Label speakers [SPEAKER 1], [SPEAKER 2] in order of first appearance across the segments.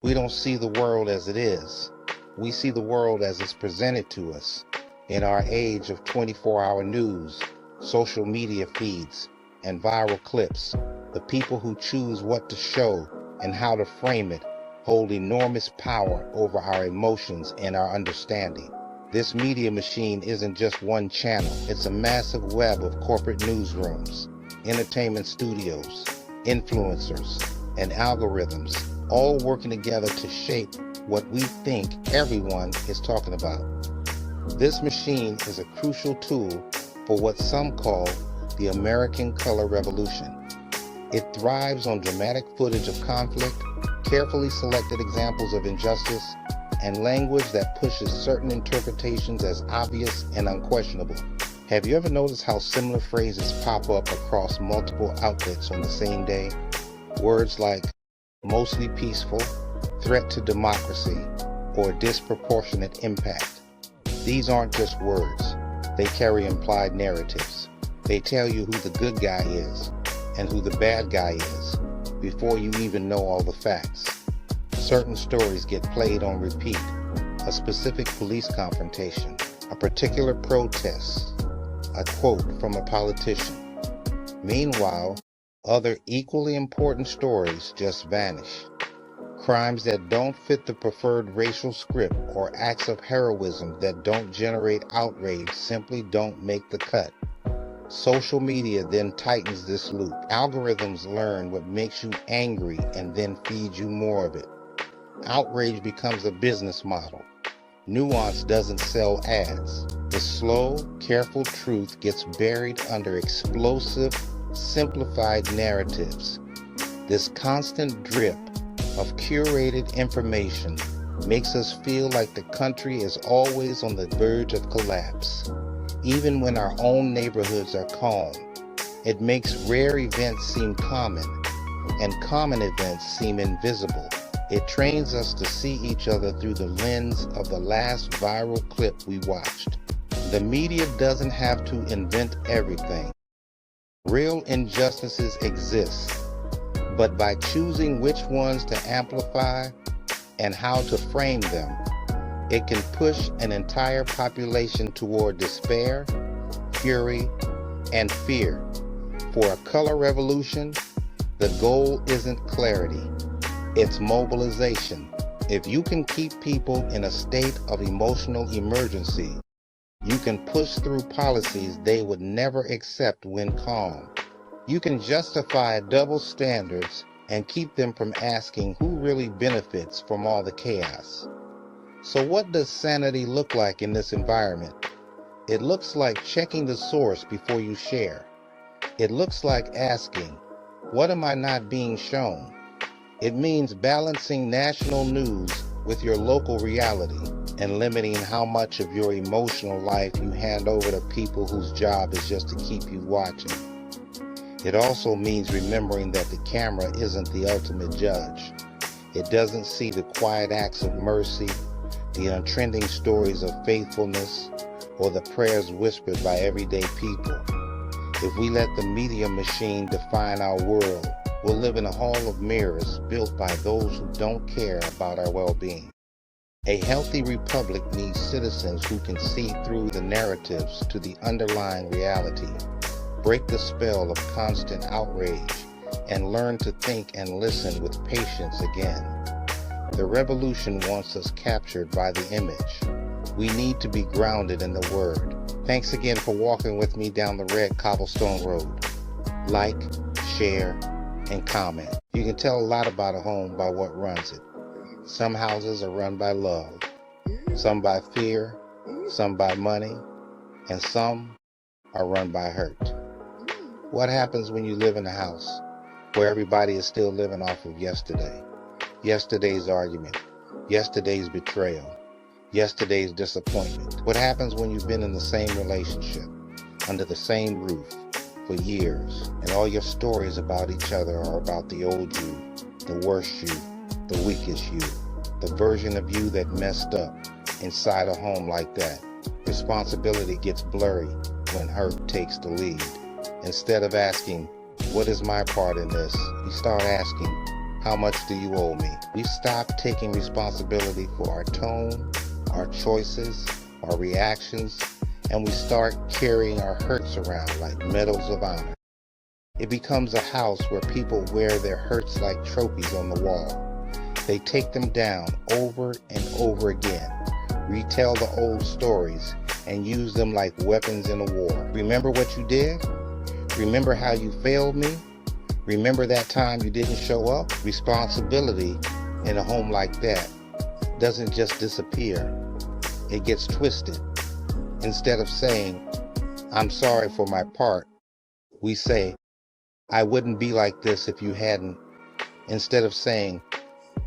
[SPEAKER 1] We don't see the world as it is. We see the world as it's presented to us. In our age of 24-hour news, social media feeds, and viral clips, the people who choose what to show and how to frame it hold enormous power over our emotions and our understanding. This media machine isn't just one channel. It's a massive web of corporate newsrooms, entertainment studios, influencers, and algorithms, all working together to shape what we think everyone is talking about. This machine is a crucial tool for what some call the American color revolution. It thrives on dramatic footage of conflict, carefully selected examples of injustice, and language that pushes certain interpretations as obvious and unquestionable. Have you ever noticed how similar phrases pop up across multiple outlets on the same day? Words like mostly peaceful, threat to democracy, or disproportionate impact. These aren't just words. They carry implied narratives. They tell you who the good guy is and who the bad guy is before you even know all the facts. Certain stories get played on repeat. A specific police confrontation, a particular protest, a quote from a politician. Meanwhile, other equally important stories just vanish. Crimes that don't fit the preferred racial script or acts of heroism that don't generate outrage simply don't make the cut. Social media then tightens this loop. Algorithms learn what makes you angry and then feed you more of it. Outrage becomes a business model. Nuance doesn't sell ads. The slow, careful truth gets buried under explosive, simplified narratives. This constant drip of curated information makes us feel like the country is always on the verge of collapse. Even when our own neighborhoods are calm, it makes rare events seem common, and common events seem invisible. It trains us to see each other through the lens of the last viral clip we watched. The media doesn't have to invent everything. Real injustices exist, but by choosing which ones to amplify and how to frame them, it can push an entire population toward despair, fury, and fear. For a color revolution, the goal isn't clarity. It's mobilization. If you can keep people in a state of emotional emergency, you can push through policies they would never accept when calm. You can justify double standards and keep them from asking who really benefits from all the chaos. So what does sanity look like in this environment? It looks like checking the source before you share. It looks like asking, what am I not being shown? It means balancing national news with your local reality and limiting how much of your emotional life you hand over to people whose job is just to keep you watching. It also means remembering that the camera isn't the ultimate judge. It doesn't see the quiet acts of mercy, the untrending stories of faithfulness, or the prayers whispered by everyday people. If we let the media machine define our world, we'll live in a hall of mirrors built by those who don't care about our well-being. A healthy republic needs citizens who can see through the narratives to the underlying reality, break the spell of constant outrage, and learn to think and listen with patience again. The revolution wants us captured by the image. We need to be grounded in the word. Thanks again for walking with me down the red cobblestone road. Like, share, and comment. You can tell a lot about a home by what runs it. Some houses are run by love, some by fear, some by money, and some are run by hurt. What happens when you live in a house where everybody is still living off of yesterday? Yesterday's argument, yesterday's betrayal, yesterday's disappointment. What happens when you've been in the same relationship, under the same roof, for years, and all your stories about each other are about the old you, the worst you, the weakest you, the version of you that messed up inside a home like that? Responsibility gets blurry when hurt takes the lead. Instead of asking, what is my part in this? You start asking, How much do you owe me? We stop taking responsibility for our tone, our choices, our reactions, and we start carrying our hurts around like medals of honor. It becomes a house where people wear their hurts like trophies on the wall. They take them down over and over again, retell the old stories, and use them like weapons in a war. Remember what you did? Remember how you failed me? Remember that time you didn't show up? Responsibility in a home like that doesn't just disappear. It gets twisted. Instead of saying, I'm sorry for my part, we say, I wouldn't be like this if you hadn't. Instead of saying,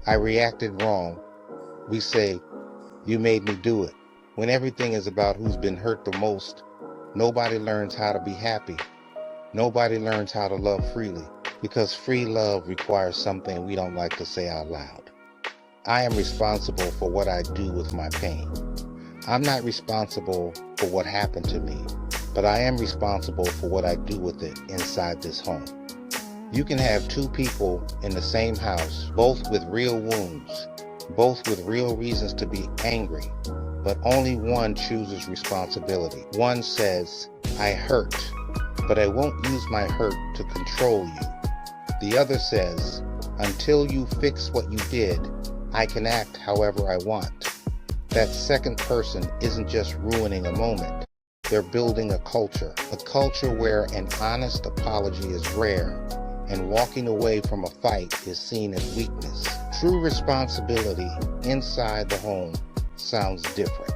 [SPEAKER 1] I reacted wrong, we say, you made me do it. When everything is about who's been hurt the most, nobody learns how to be happy. Nobody learns how to love freely, because free love requires something we don't like to say out loud. I am responsible for what I do with my pain. I'm not responsible for what happened to me, but I am responsible for what I do with it inside this home. You can have two people in the same house, both with real wounds, both with real reasons to be angry, but only one chooses responsibility. One says, I hurt, but I won't use my hurt to control you. The other says, until you fix what you did, I can act however I want. That second person isn't just ruining a moment. They're building a culture where an honest apology is rare, and walking away from a fight is seen as weakness. True responsibility inside the home sounds different.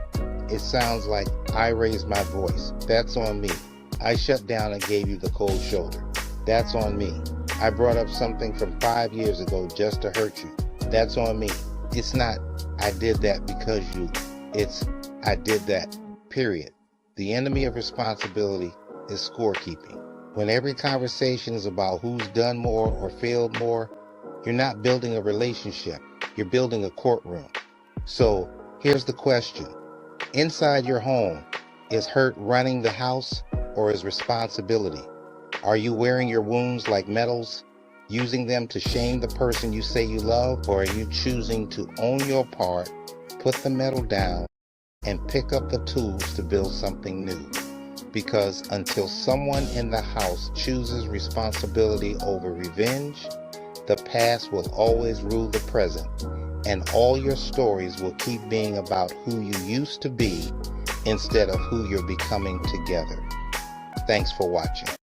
[SPEAKER 1] It sounds like, I raised my voice. That's on me. I shut down and gave you the cold shoulder. That's on me. I brought up something from 5 years ago just to hurt you. That's on me. It's not, I did that because you. It's, I did that, period. The enemy of responsibility is scorekeeping. When every conversation is about who's done more or failed more, you're not building a relationship. You're building a courtroom. So here's the question. Inside your home, is hurt running the house or is responsibility? Are you wearing your wounds like medals, using them to shame the person you say you love, or are you choosing to own your part, put the medal down, and pick up the tools to build something new? Because until someone in the house chooses responsibility over revenge, the past will always rule the present, and all your stories will keep being about who you used to be instead of who you're becoming together. Thanks for watching.